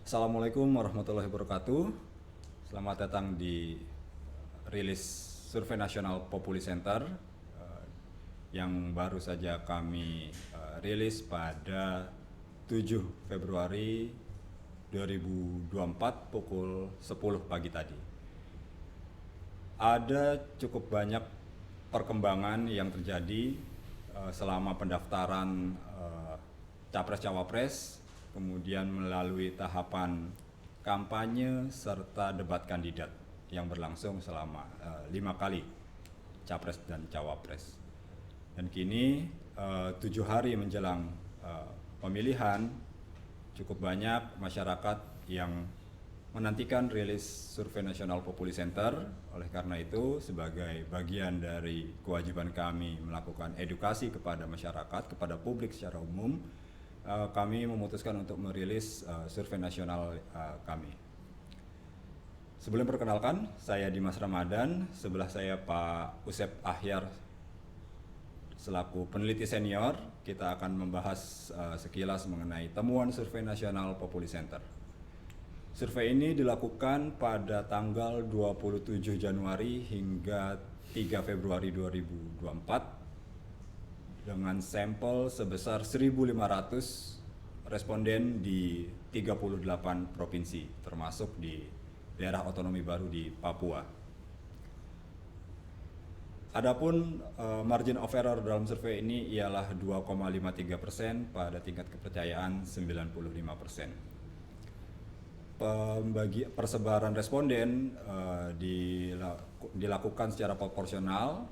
Assalamualaikum warahmatullahi wabarakatuh. Selamat datang di rilis Survei Nasional Populi Center yang baru saja kami rilis pada 7 Februari 2024 pukul 10 pagi tadi. Ada cukup banyak perkembangan yang terjadi selama pendaftaran Capres-Cawapres, kemudian melalui tahapan kampanye serta debat kandidat yang berlangsung selama 5 kali Capres dan Cawapres. Dan kini 7 hari menjelang pemilihan, cukup banyak masyarakat yang menantikan rilis Survei Nasional Populi Center. Oleh karena itu, sebagai bagian dari kewajiban kami melakukan edukasi kepada masyarakat, kepada publik secara umum, kami memutuskan untuk merilis survei nasional kami. Sebelum perkenalkan, saya Dimas Ramadan, sebelah saya Pak Usep Ahyar selaku peneliti senior. Kita akan membahas sekilas mengenai temuan survei nasional Populi Center. Survei ini dilakukan pada tanggal 27 Januari hingga 3 Februari 2024 dengan sampel sebesar 1.500 responden di 38 provinsi, termasuk di daerah otonomi baru di Papua. Adapun margin of error dalam survei ini ialah 2,53% pada tingkat kepercayaan 95%. Persebaran responden dilakukan secara proporsional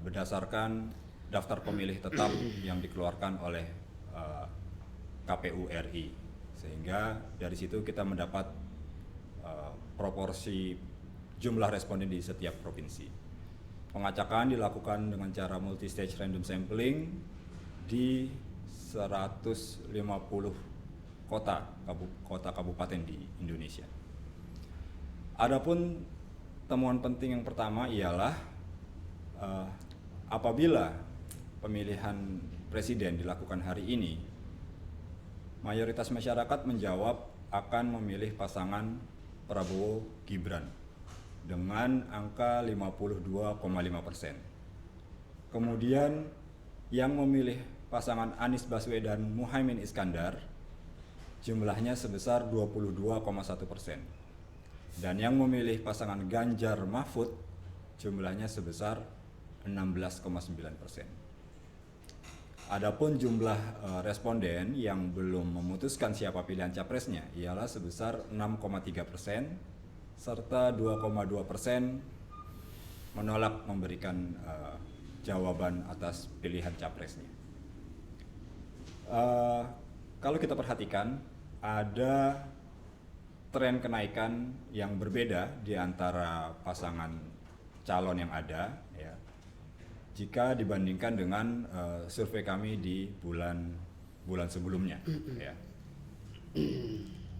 berdasarkan daftar pemilih tetap yang dikeluarkan oleh KPU RI, sehingga dari situ kita mendapat proporsi jumlah responden di setiap provinsi. Pengacakan dilakukan dengan cara multi-stage random sampling di 150 kota kabupaten di Indonesia. Adapun temuan penting yang pertama ialah apabila pemilihan presiden dilakukan hari ini, mayoritas masyarakat menjawab akan memilih pasangan Prabowo Gibran dengan angka 52,5%. Kemudian yang memilih pasangan Anies Baswedan Muhaimin Iskandar jumlahnya sebesar 22,1%. Dan yang memilih pasangan Ganjar Mahfud jumlahnya sebesar 16,9%. Adapun jumlah responden yang belum memutuskan siapa pilihan capresnya ialah sebesar 6,3%, serta 2,2% menolak memberikan jawaban atas pilihan capresnya. Kalau kita perhatikan, ada tren kenaikan yang berbeda di antara pasangan calon yang ada, ya, jika dibandingkan dengan survei kami di bulan sebelumnya. Ya.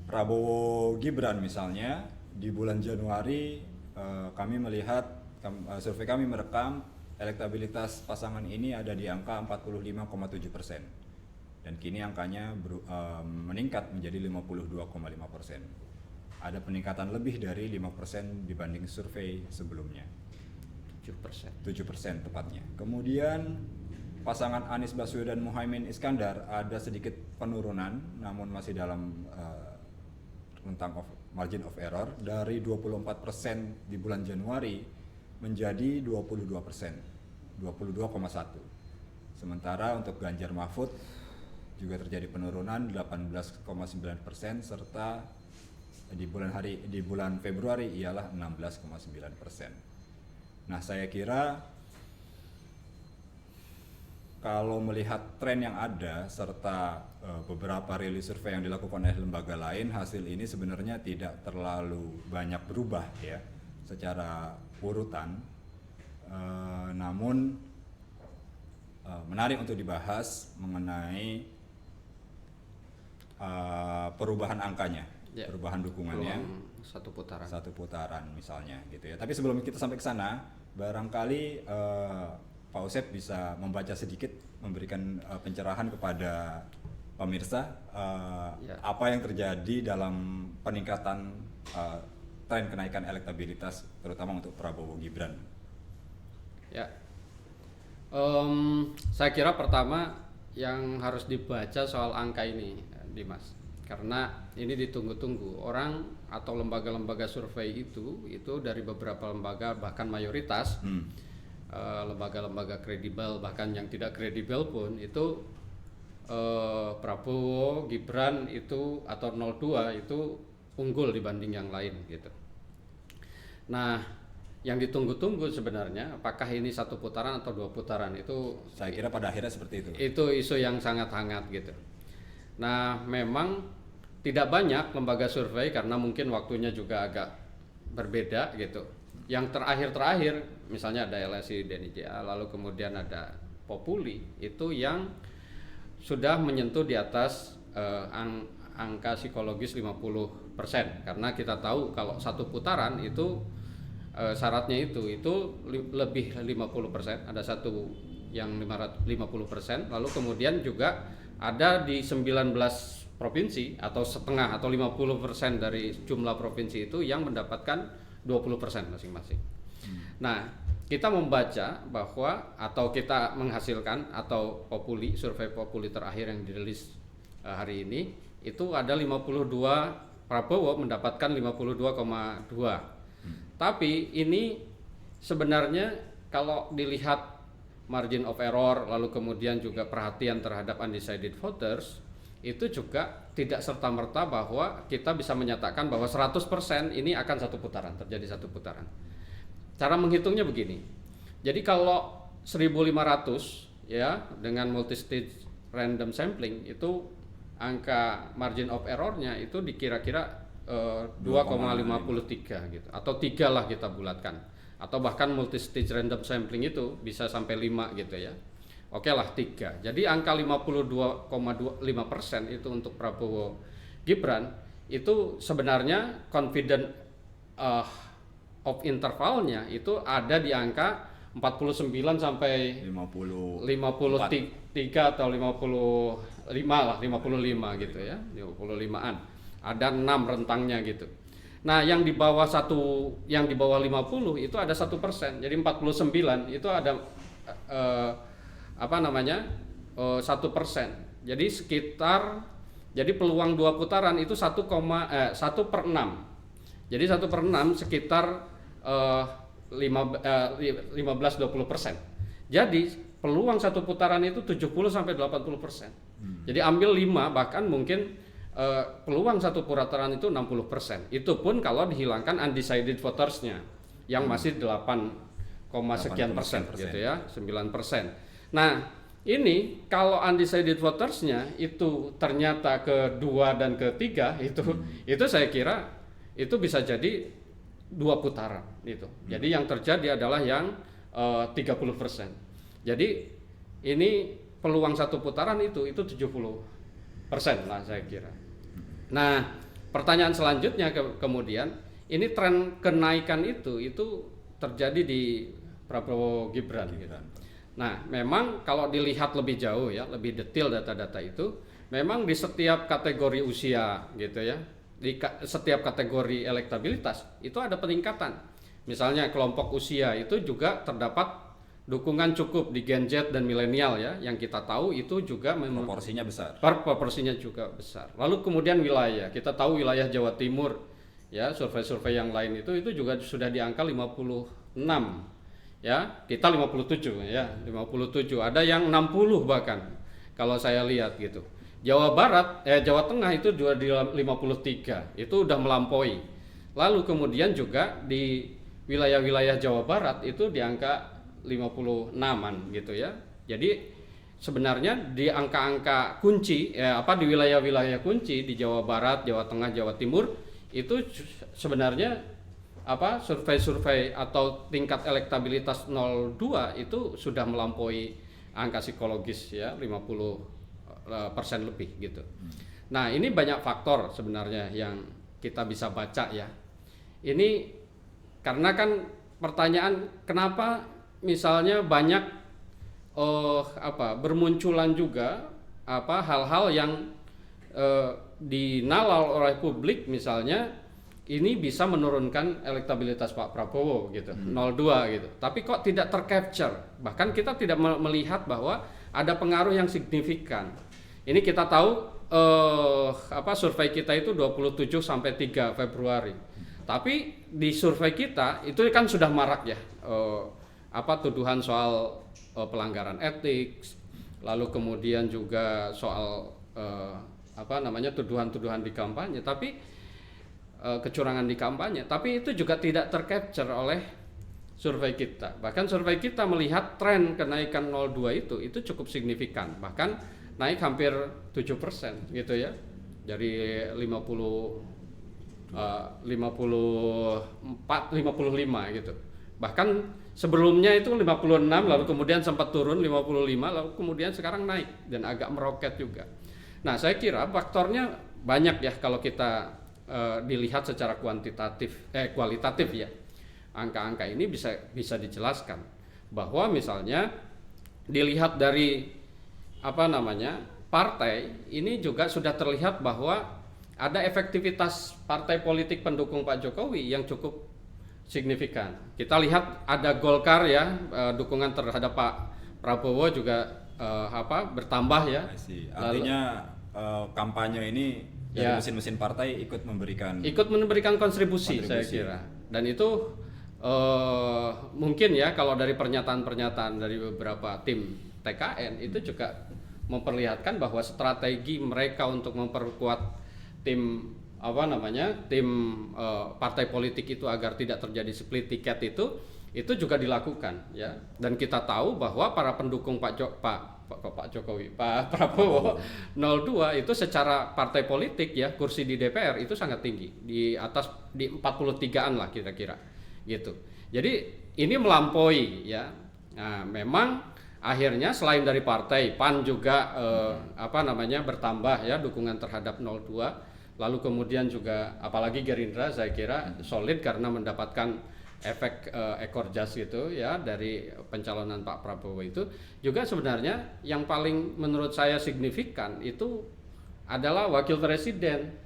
Prabowo Gibran misalnya di bulan Januari kami melihat survei kami merekam elektabilitas pasangan ini ada di angka 45,7%, dan kini angkanya meningkat menjadi 52,5%. Ada peningkatan lebih dari 5% dibanding survei sebelumnya. 7% tepatnya. Kemudian pasangan Anies Baswedan Muhaimin Iskandar ada sedikit penurunan, namun masih dalam rentang margin of error dari 24% di bulan Januari menjadi 22%, 22,1. Sementara untuk Ganjar Mahfud juga terjadi penurunan 18,9%, serta di bulan Februari ialah 16,9%. Nah, saya kira kalau melihat tren yang ada serta beberapa rilis survei yang dilakukan oleh lembaga lain, hasil ini sebenarnya tidak terlalu banyak berubah ya secara urutan. Namun menarik untuk dibahas mengenai perubahan angkanya, ya, perubahan dukungannya. Satu putaran misalnya gitu ya. Tapi sebelum kita sampai ke sana, barangkali Pak Usep bisa membaca sedikit, memberikan pencerahan kepada pemirsa, Ya. apa yang terjadi dalam peningkatan tren kenaikan elektabilitas terutama untuk Prabowo Gibran? Ya, saya kira pertama yang harus dibaca soal angka ini, Dimas, karena ini ditunggu-tunggu orang atau lembaga-lembaga survei itu dari beberapa lembaga bahkan mayoritas lembaga-lembaga kredibel bahkan yang tidak kredibel pun itu Prabowo Gibran itu atau 02 itu unggul dibanding yang lain gitu. Nah, yang ditunggu-tunggu sebenarnya apakah ini satu putaran atau 2 putaran itu Saya kira pada akhirnya seperti itu. itu isu yang sangat hangat gitu. Nah, memang tidak banyak lembaga survei karena mungkin waktunya juga agak berbeda gitu. Yang terakhir misalnya ada LSI DNIJA, lalu kemudian ada Populi itu yang sudah menyentuh di atas angka psikologis 50%, karena kita tahu kalau satu putaran itu syaratnya itu lebih 50%, ada satu yang 50%, lalu kemudian juga ada di 19 provinsi atau setengah atau 50% dari jumlah provinsi itu yang mendapatkan 20% masing-masing. Nah, kita membaca bahwa atau kita menghasilkan atau survei Populi terakhir yang dirilis hari ini itu ada 52, Prabowo mendapatkan 52,2. Tapi ini sebenarnya kalau dilihat margin of error lalu kemudian juga perhatian terhadap undecided voters itu juga tidak serta-merta bahwa kita bisa menyatakan bahwa 100% ini akan terjadi satu putaran. Cara menghitungnya begini. Jadi kalau 1500 ya dengan multi-stage random sampling itu angka margin of errornya itu dikira-kira 2,53 gitu atau 3 lah kita bulatkan, atau bahkan multi-stage random sampling itu bisa sampai 5 gitu ya. Oke lah 3. Jadi angka 52,5% itu untuk Prabowo Gibran itu sebenarnya confident of intervalnya itu ada di angka 49 sampai 53 atau 55 lah, 55 gitu ya, 55-an. Ada 6 rentangnya gitu. Nah, yang di bawah 50 itu ada 1%. Jadi 49 itu ada 1%. Jadi jadi peluang 2 putaran itu 1/6. Jadi 1/6 sekitar 15-20%. Jadi peluang 1 putaran itu 70-80%. Jadi ambil 5, bahkan mungkin peluang 1 putaran itu 60%. Itu pun kalau dihilangkan undecided votersnya yang masih 8, sekian persen gitu ya, 9%. Nah, ini kalau undecided votersnya itu ternyata ke-2 dan ke-3 itu saya kira itu bisa jadi 2 putaran itu. Jadi yang terjadi adalah yang 30%. Jadi ini peluang 1 putaran itu 70% lah saya kira. Nah, pertanyaan selanjutnya kemudian ini tren kenaikan itu terjadi di Prabowo Gibran gitu. Nah, memang kalau dilihat lebih jauh ya, lebih detail data-data itu, memang di setiap kategori usia gitu ya, di setiap kategori elektabilitas itu ada peningkatan. Misalnya kelompok usia itu juga terdapat dukungan cukup di Gen Z dan milenial ya, yang kita tahu itu juga proporsinya besar. Proporsinya juga besar. Lalu kemudian wilayah, kita tahu wilayah Jawa Timur ya, survei-survei yang lain itu juga sudah di angka 56 ya, kita 57 ya, 57, ada yang 60 bahkan kalau saya lihat gitu. Jawa Barat, Jawa Tengah itu juga di 53, itu udah melampaui. Lalu kemudian juga di wilayah-wilayah Jawa Barat itu di angka 56-an gitu ya. Jadi sebenarnya di angka-angka kunci di wilayah-wilayah kunci di Jawa Barat, Jawa Tengah, Jawa Timur itu sebenarnya survei-survei atau tingkat elektabilitas 02 itu sudah melampaui angka psikologis ya 50% lebih gitu. Nah, ini banyak faktor sebenarnya yang kita bisa baca ya. Ini karena kan pertanyaan kenapa misalnya banyak bermunculan juga hal-hal yang dinalar oleh publik, misalnya ini bisa menurunkan elektabilitas Pak Prabowo gitu, 02 gitu. Tapi kok tidak tercapture? Bahkan kita tidak melihat bahwa ada pengaruh yang signifikan. Ini kita tahu survei kita itu 27 sampai 3 Februari. Tapi di survei kita itu kan sudah marak ya, tuduhan soal pelanggaran etik, lalu kemudian juga soal tuduhan-tuduhan di kampanye, tapi kecurangan di kampanye, tapi itu juga tidak tercapture oleh survei kita. Bahkan survei kita melihat tren kenaikan 02 itu cukup signifikan, bahkan naik hampir 7% gitu ya, dari 55 gitu. Bahkan sebelumnya itu 56, lalu kemudian sempat turun 55, lalu kemudian sekarang naik dan agak meroket juga. Nah, saya kira faktornya banyak ya kalau kita dilihat secara kualitatif ya. Angka-angka ini bisa dijelaskan bahwa misalnya dilihat dari partai ini juga sudah terlihat bahwa ada efektivitas partai politik pendukung Pak Jokowi yang cukup signifikan. Kita lihat ada Golkar ya, dukungan terhadap Pak Prabowo juga bertambah ya. Artinya kampanye ini dari mesin-mesin partai ikut memberikan kontribusi, saya kira. Dan itu mungkin ya kalau dari pernyataan-pernyataan dari beberapa tim TKN itu juga memperlihatkan bahwa strategi mereka untuk memperkuat tim partai politik itu agar tidak terjadi split tiket itu juga dilakukan ya. Dan kita tahu bahwa para pendukung Pak Prabowo 02 itu secara partai politik ya, kursi di DPR itu sangat tinggi, di atas di 43-an lah kira-kira gitu. Jadi ini melampaui ya. Nah, memang akhirnya selain dari partai, PAN juga bertambah ya dukungan terhadap 02, lalu kemudian juga apalagi Gerindra saya kira solid karena mendapatkan efek ekor jas gitu ya dari pencalonan Pak Prabowo. Itu juga sebenarnya yang paling menurut saya signifikan itu adalah wakil presiden,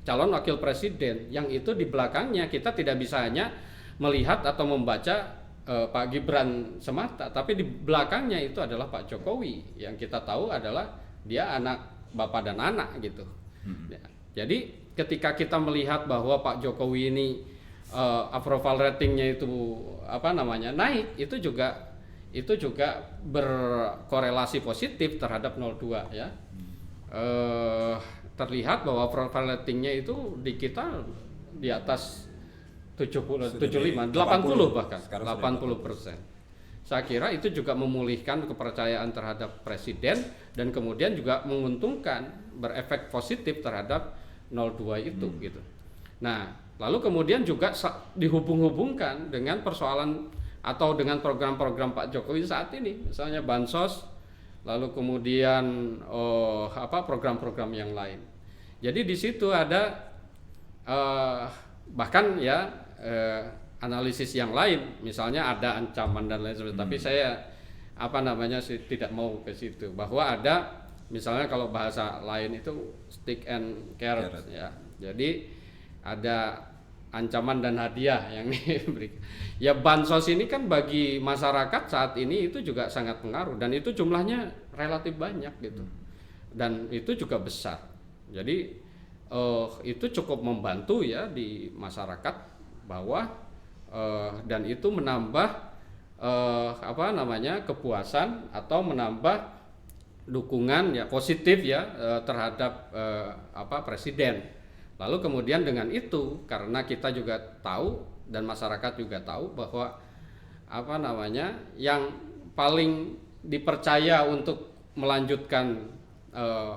calon wakil presiden, yang itu di belakangnya kita tidak bisa hanya melihat atau membaca Pak Gibran semata, tapi di belakangnya itu adalah Pak Jokowi yang kita tahu adalah dia anak bapak dan anak gitu. Ya, jadi ketika kita melihat bahwa Pak Jokowi ini approval ratingnya itu naik, itu juga berkorelasi positif terhadap 02 ya. Terlihat bahwa approval ratingnya itu di kita di atas 75, 80 bahkan 80%. Saya kira itu juga memulihkan kepercayaan terhadap presiden dan kemudian juga menguntungkan, berefek positif terhadap 02 itu gitu. Nah, lalu kemudian juga dihubung-hubungkan dengan persoalan atau dengan program-program Pak Jokowi saat ini, misalnya bansos, lalu kemudian program-program yang lain. Jadi di situ ada bahkan ya analisis yang lain, misalnya ada ancaman dan lain sebagainya. Tapi saya tidak mau ke situ, bahwa ada misalnya kalau bahasa lain itu stick and carrot ya. Jadi ada ancaman dan hadiah yang diberikan. Ya bansos ini kan bagi masyarakat saat ini itu juga sangat pengaruh dan itu jumlahnya relatif banyak gitu. Dan itu juga besar. Jadi itu cukup membantu ya di masyarakat bahwa dan itu menambah kepuasan atau menambah dukungan ya positif ya terhadap presiden. Lalu kemudian dengan itu, karena kita juga tahu dan masyarakat juga tahu bahwa yang paling dipercaya untuk melanjutkan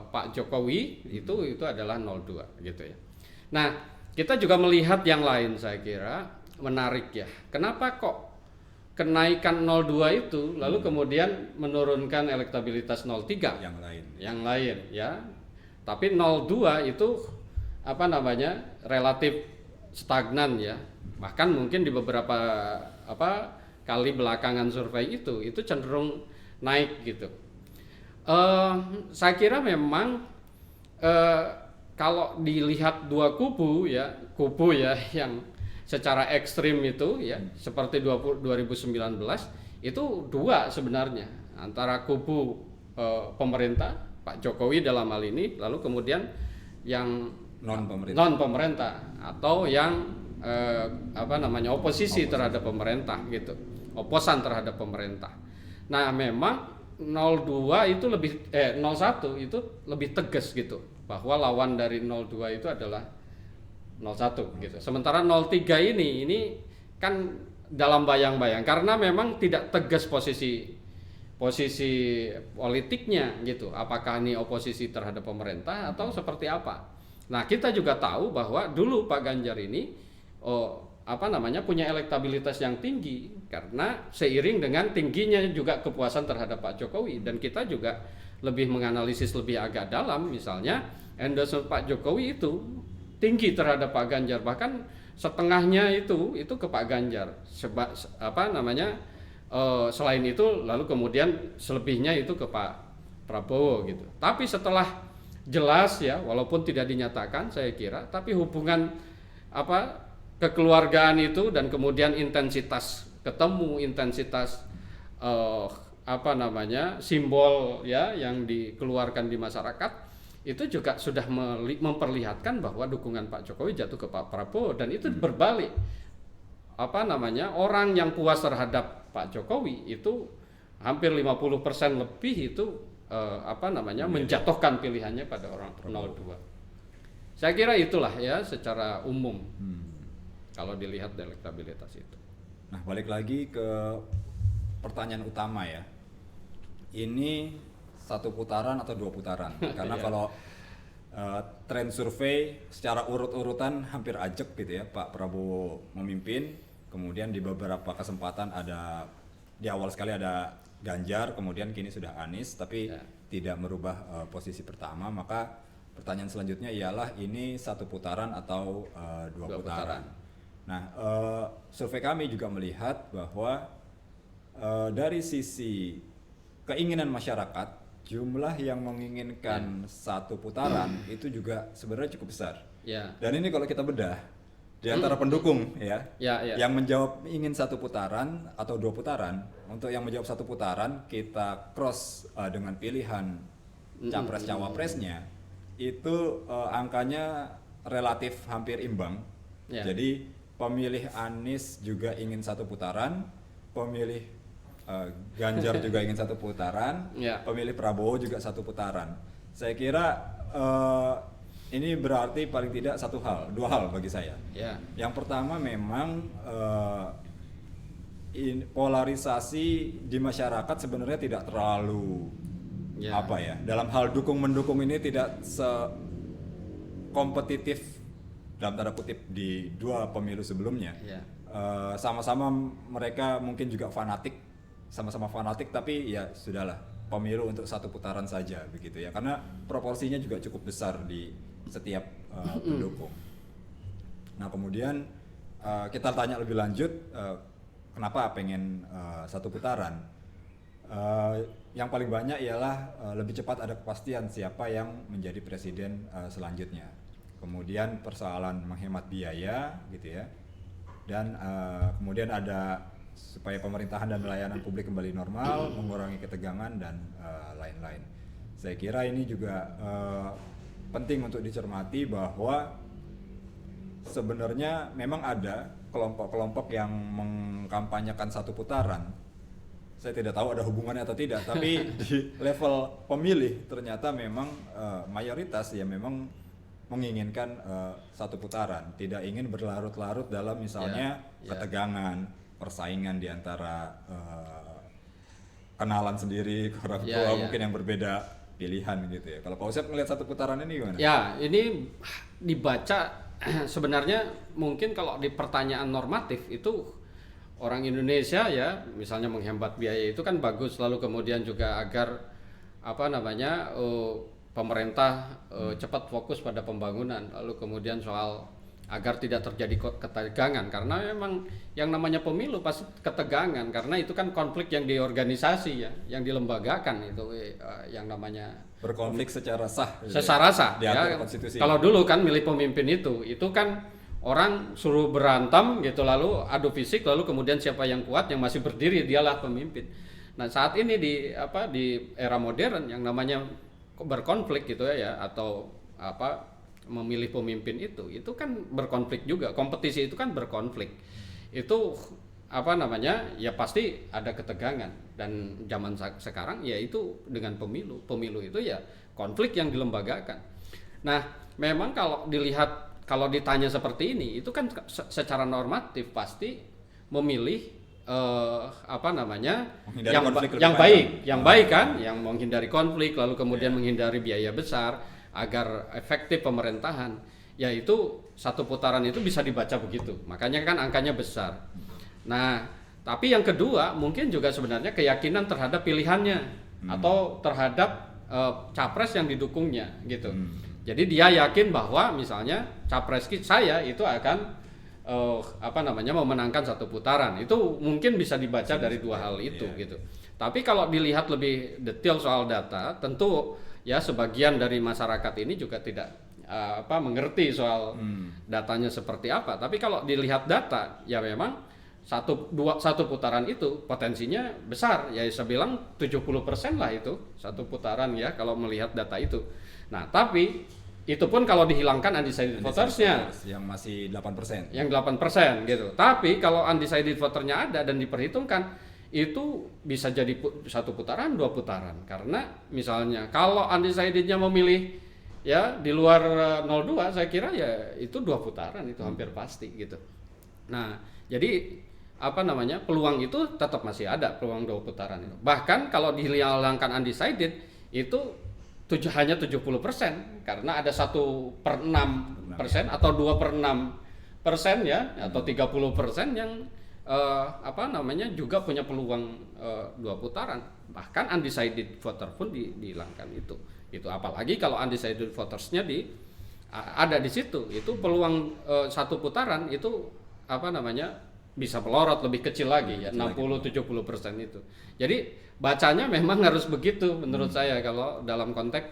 Pak Jokowi itu adalah 02 gitu ya. Nah, kita juga melihat yang lain, saya kira menarik ya. Kenapa kok kenaikan 02 itu lalu kemudian menurunkan elektabilitas 03 yang lain ya. Tapi 02 itu relatif stagnan ya. Bahkan mungkin di beberapa kali belakangan survei itu cenderung naik gitu. Eh, saya kira memang eh, kalau dilihat dua kubu ya yang secara ekstrim itu ya seperti 2019 itu dua sebenarnya antara kubu pemerintah Pak Jokowi dalam hal ini, lalu kemudian yang non pemerintah atau yang oposisi terhadap pemerintah gitu, oposan terhadap pemerintah. Nah memang 02 itu lebih 01 itu lebih tegas gitu bahwa lawan dari 02 itu adalah 01 gitu. Sementara 03 ini kan dalam bayang-bayang karena memang tidak tegas posisi politiknya gitu. Apakah ini oposisi terhadap pemerintah atau seperti apa? Nah, kita juga tahu bahwa dulu Pak Ganjar ini punya elektabilitas yang tinggi karena seiring dengan tingginya juga kepuasan terhadap Pak Jokowi, dan kita juga lebih menganalisis lebih agak dalam, misalnya endorsement Pak Jokowi itu tinggi terhadap Pak Ganjar, bahkan setengahnya itu ke Pak Ganjar. Selain itu lalu kemudian selebihnya itu ke Pak Prabowo gitu. Tapi setelah jelas ya, walaupun tidak dinyatakan saya kira, tapi hubungan kekeluargaan itu dan kemudian intensitas ketemu, intensitas simbol ya yang dikeluarkan di masyarakat itu juga sudah memperlihatkan bahwa dukungan Pak Jokowi jatuh ke Pak Prabowo, dan itu berbalik. Orang yang puas terhadap Pak Jokowi itu hampir 50% lebih itu menjatuhkan pilihannya pada orang 02. Saya kira itulah ya secara umum. Kalau dilihat elektabilitas itu. Nah, balik lagi ke pertanyaan utama ya. Ini satu putaran atau dua putaran? Karena kalau tren survei secara urut-urutan hampir ajak gitu ya. Pak Prabowo memimpin, kemudian di beberapa kesempatan di awal sekali ada Ganjar, kemudian kini sudah Anies, tapi tidak merubah posisi pertama. Maka pertanyaan selanjutnya ialah ini satu putaran atau dua putaran. Nah, survei kami juga melihat bahwa dari sisi keinginan masyarakat, jumlah yang menginginkan satu putaran itu juga sebenarnya cukup besar. Dan ini kalau kita bedah di antara pendukung yang menjawab ingin satu putaran atau dua putaran, untuk yang menjawab satu putaran kita cross dengan pilihan capres cawapresnya, itu angkanya relatif hampir imbang. Jadi pemilih Anies juga ingin satu putaran, pemilih Ganjar juga ingin satu putaran, pemilih Prabowo juga satu putaran. Saya kira ini berarti paling tidak dua hal bagi saya. Yang pertama memang polarisasi di masyarakat sebenarnya tidak terlalu dalam hal dukung mendukung ini tidak sekompetitif dalam tanda kutip di dua pemilu sebelumnya. Sama-sama mereka mungkin juga sama-sama fanatik, tapi ya sudahlah, pemilu untuk satu putaran saja begitu ya, karena proporsinya juga cukup besar di setiap pendukung. Nah kemudian kita tanya lebih lanjut, kenapa pengen satu putaran? Yang paling banyak ialah lebih cepat ada kepastian siapa yang menjadi presiden selanjutnya. Kemudian persoalan menghemat biaya gitu ya, dan kemudian ada supaya pemerintahan dan layanan publik kembali normal, mengurangi ketegangan dan lain-lain. Saya kira ini juga penting untuk dicermati bahwa sebenarnya memang ada kelompok-kelompok yang mengkampanyekan satu putaran. Saya tidak tahu ada hubungannya atau tidak, tapi di level pemilih ternyata memang mayoritas ya memang menginginkan satu putaran, tidak ingin berlarut-larut dalam misalnya ketegangan, persaingan di antara kenalan sendiri, orang tua mungkin yang berbeda pilihan gitu ya. Kalau Pak Usep melihat satu putaran ini gimana? Ya, ini dibaca sebenarnya mungkin kalau di pertanyaan normatif itu orang Indonesia ya, misalnya menghemat biaya itu kan bagus, lalu kemudian juga agar pemerintah cepat fokus pada pembangunan, lalu kemudian soal agar tidak terjadi ketegangan, karena memang yang namanya pemilu pasti ketegangan karena itu kan konflik yang di organisasi ya, yang dilembagakan itu yang namanya berkonflik secara sah. Sah ya. Konstitusi. Kalau dulu kan milih pemimpin itu kan orang suruh berantem gitu, lalu adu fisik, lalu kemudian siapa yang kuat yang masih berdiri dialah pemimpin. Nah saat ini di era modern yang namanya berkonflik gitu ya, atau memilih pemimpin itu kan berkonflik juga, kompetisi itu kan berkonflik, itu ya pasti ada ketegangan. Dan zaman sekarang ya itu dengan pemilu itu ya konflik yang dilembagakan. Nah memang kalau ditanya seperti ini, itu kan secara normatif pasti memilih yang baik kan, yang menghindari konflik, lalu kemudian menghindari biaya besar agar efektif pemerintahan. Yaitu satu putaran itu bisa dibaca begitu, makanya kan angkanya besar. Nah tapi yang kedua mungkin juga sebenarnya keyakinan terhadap pilihannya atau terhadap capres yang didukungnya gitu. Jadi dia yakin bahwa misalnya capres saya itu akan memenangkan satu putaran. Itu mungkin bisa dibaca dari dua hal itu gitu. Tapi kalau dilihat lebih detail soal data, tentu ya sebagian dari masyarakat ini juga tidak mengerti soal datanya seperti apa. Tapi kalau dilihat data ya memang satu putaran itu potensinya besar. Ya saya bilang 70% lah itu satu putaran ya kalau melihat data itu. Nah, tapi itu pun kalau dihilangkan undecided votersnya yang masih 8%. Yang 8% gitu. Tapi kalau undecided voternya ada dan diperhitungkan, itu bisa jadi satu putaran, dua putaran. Karena misalnya kalau undecidednya memilih ya di luar 02, saya kira ya itu dua putaran, itu hampir pasti gitu. Nah, jadi peluang itu tetap masih ada, peluang dua putaran itu. Bahkan kalau dihilangkan undecided itu hanya 70%, karena ada 1/6% atau 2/6% ya, atau 30% yang juga punya peluang dua putaran. Bahkan undecided voter pun dihilangkan itu. Apalagi kalau undecided votersnya ada di situ, itu peluang satu putaran itu bisa melorot lebih kecil lagi ya, 60-70% itu. Jadi bacanya memang harus begitu menurut saya kalau dalam konteks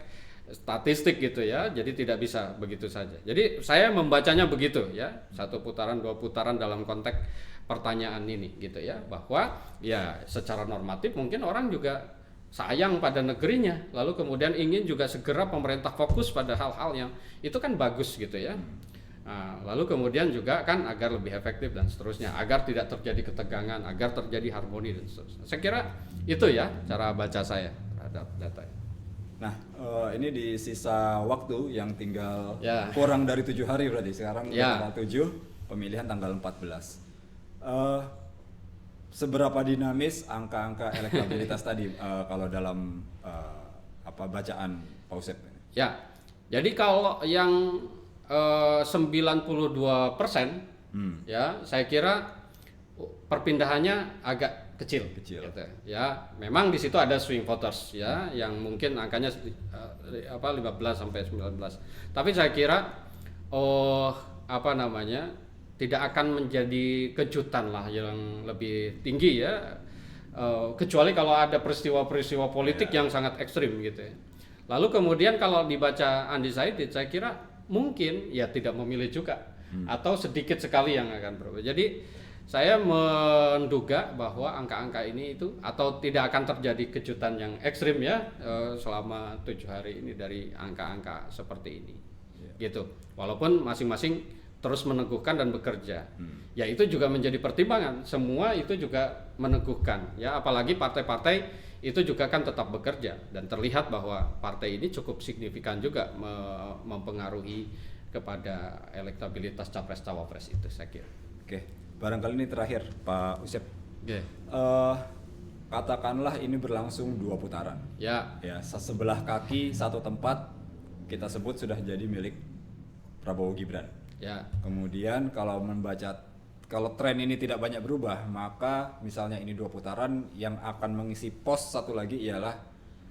statistik gitu ya. Jadi tidak bisa begitu saja. Jadi saya membacanya begitu ya, satu putaran, dua putaran dalam konteks pertanyaan ini gitu ya, bahwa ya secara normatif mungkin orang juga sayang pada negerinya, lalu kemudian ingin juga segera pemerintah fokus pada hal-hal yang itu kan bagus gitu ya. Nah, lalu kemudian juga kan agar lebih efektif dan seterusnya, agar tidak terjadi ketegangan, agar terjadi harmoni dan seterusnya. Saya kira itu ya cara baca saya terhadap data. Nah, ini di sisa waktu yang tinggal kurang dari 7 hari berarti sekarang tanggal 7, pemilihan tanggal 14. Seberapa dinamis angka-angka elektabilitas tadi kalau dalam bacaan Pak Usep? Ya, jadi kalau yang 92% ya saya kira perpindahannya agak kecil. Gitu. Ya, memang di situ ada swing voters ya yang mungkin angkanya 15 sampai 19. Tapi saya kira tidak akan menjadi kejutan lah yang lebih tinggi ya. Kecuali kalau ada peristiwa-peristiwa politik yang sangat ekstrim gitu ya. Lalu kemudian kalau dibaca undecided saya kira mungkin ya tidak memilih juga atau sedikit sekali yang akan berubah. Jadi saya menduga bahwa angka-angka ini itu atau tidak akan terjadi kejutan yang ekstrim ya selama 7 hari ini dari angka-angka seperti ini gitu. Walaupun masing-masing terus meneguhkan dan bekerja. Ya itu juga menjadi pertimbangan. Semua itu juga meneguhkan ya, apalagi partai-partai itu juga kan tetap bekerja dan terlihat bahwa partai ini cukup signifikan juga mempengaruhi kepada elektabilitas capres cawapres itu saya kira. Oke, barangkali ini terakhir Pak Usep. Katakanlah ini berlangsung 2 putaran. Ya, sebelah kaki satu tempat kita sebut sudah jadi milik Prabowo Gibran. Ya. Kemudian kalau tren ini tidak banyak berubah, maka misalnya ini 2 putaran yang akan mengisi pos satu lagi ialah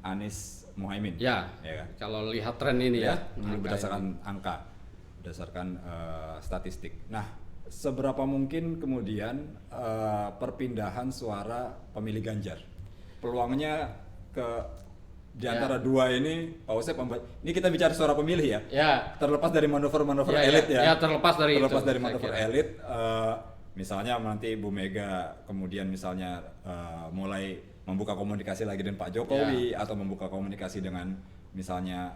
Anies Muhaimin. Ya kan? Kalau lihat tren ini ya berdasarkan angka. berdasarkan statistik. Nah, seberapa mungkin kemudian perpindahan suara pemilih Ganjar? Peluangnya di antara dua ini, Pak Usep, ini kita bicara suara pemilih ya. Ya. Terlepas dari manuver-manuver elit ya. Ya, terlepas dari manuver elit, misalnya nanti Bu Mega kemudian misalnya mulai membuka komunikasi lagi dengan Pak Jokowi atau membuka komunikasi dengan misalnya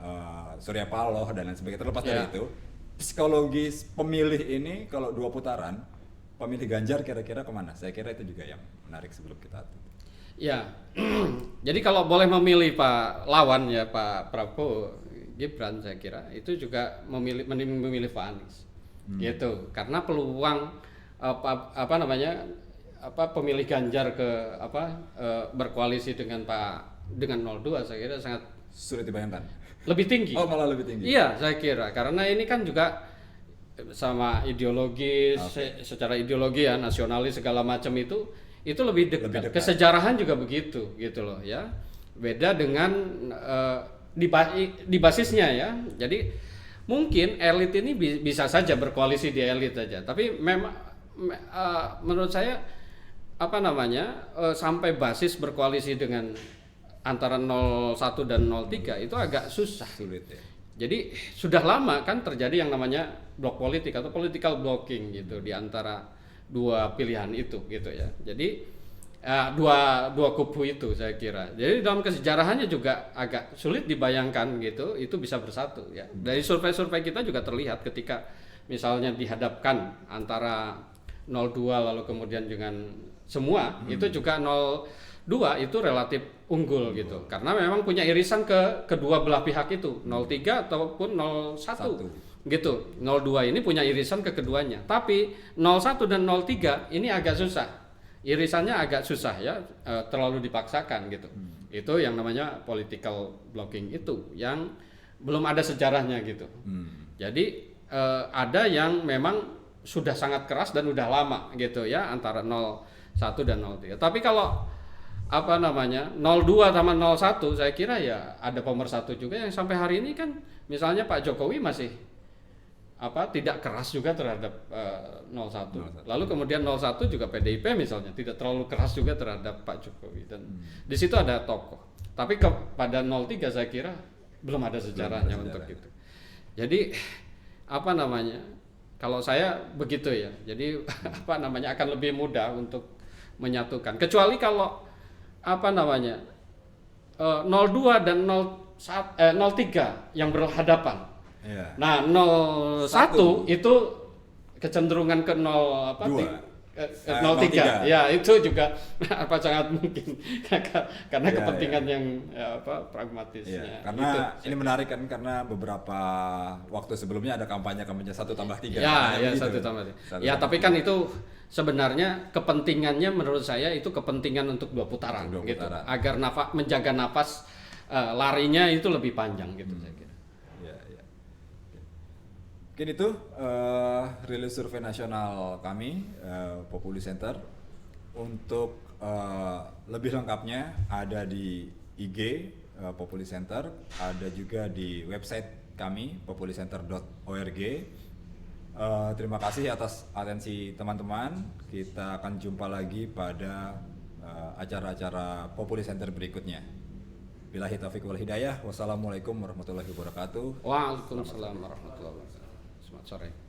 Surya Paloh dan lain sebagainya. Terlepas dari itu, psikologis pemilih ini kalau 2 putaran, pemilih Ganjar kira-kira kemana? Saya kira itu juga yang menarik sebelum kita. Ya, jadi kalau boleh memilih Pak lawan ya Pak Prabowo Gibran, saya kira itu juga memilih Pak Anies, gitu. Karena peluang pemilih Ganjar ke berkoalisi dengan 02 saya kira sangat sulit dibayangkan. Lebih tinggi. Oh, malah lebih tinggi. Iya, saya kira karena ini kan juga sama ideologis, secara ideologi ya, nasionalis segala macam itu lebih dekat. Kesejarahan juga begitu gitu loh ya. Beda dengan di basisnya ya. Jadi mungkin elit ini bisa saja berkoalisi di elit saja. Tapi memang menurut saya sampai basis berkoalisi dengan antara 01 dan 03 itu agak susah. Sulit ya. Jadi sudah lama kan terjadi yang namanya blok politik atau political blocking gitu di antara dua pilihan itu gitu ya. Jadi dua kubu itu saya kira. Jadi dalam kesejarahannya juga agak sulit dibayangkan gitu itu bisa bersatu ya. Dari survei-survei kita juga terlihat ketika misalnya dihadapkan antara 02 lalu kemudian dengan semua itu juga 02 itu relatif unggul gitu. Karena memang punya irisan ke kedua belah pihak itu, 03 ataupun 01. Gitu. 02 ini punya irisan ke keduanya. Tapi 01 dan 03 ini agak susah. Irisannya agak susah ya, terlalu dipaksakan gitu. Itu yang namanya political blocking itu yang belum ada sejarahnya gitu. Jadi ada yang memang sudah sangat keras dan udah lama gitu ya antara 01 dan 03. Tapi kalau 02 sama 01 saya kira ya ada pemersatu juga yang sampai hari ini kan misalnya Pak Jokowi masih tidak keras juga terhadap 01. Lalu kemudian 01 juga PDIP misalnya tidak terlalu keras juga terhadap Pak Jokowi dan di situ ada tokoh. Tapi pada 03 saya kira belum ada sejarahnya untuk itu. Jadi kalau saya begitu ya. Jadi akan lebih mudah untuk menyatukan. Kecuali kalau 02 dan 03 yang berhadapan. Yeah. Nah, 01 itu kecenderungan ke 03. Ya, itu juga sangat mungkin karena kepentingan yang pragmatisnya. Yeah. Karena ini menarik kan karena beberapa waktu sebelumnya ada kampanye 1+3. Ya, 1+3. Ya, tapi kan itu sebenarnya kepentingannya menurut saya itu kepentingan untuk 2 putaran gitu. Agar menjaga nafas larinya itu lebih panjang gitu saya kira. Mungkin itu rilis survei nasional kami Populi Center. Untuk lebih lengkapnya ada di IG Populi Center, ada juga di website kami populicenter.org. Terima kasih atas atensi teman-teman. Kita akan jumpa lagi pada acara-acara Populi Center berikutnya. Billahi taufiq wal hidayah. Wassalamualaikum warahmatullahi wabarakatuh. Waalaikumsalam warahmatullahi wabarakatuh. Selamat sore.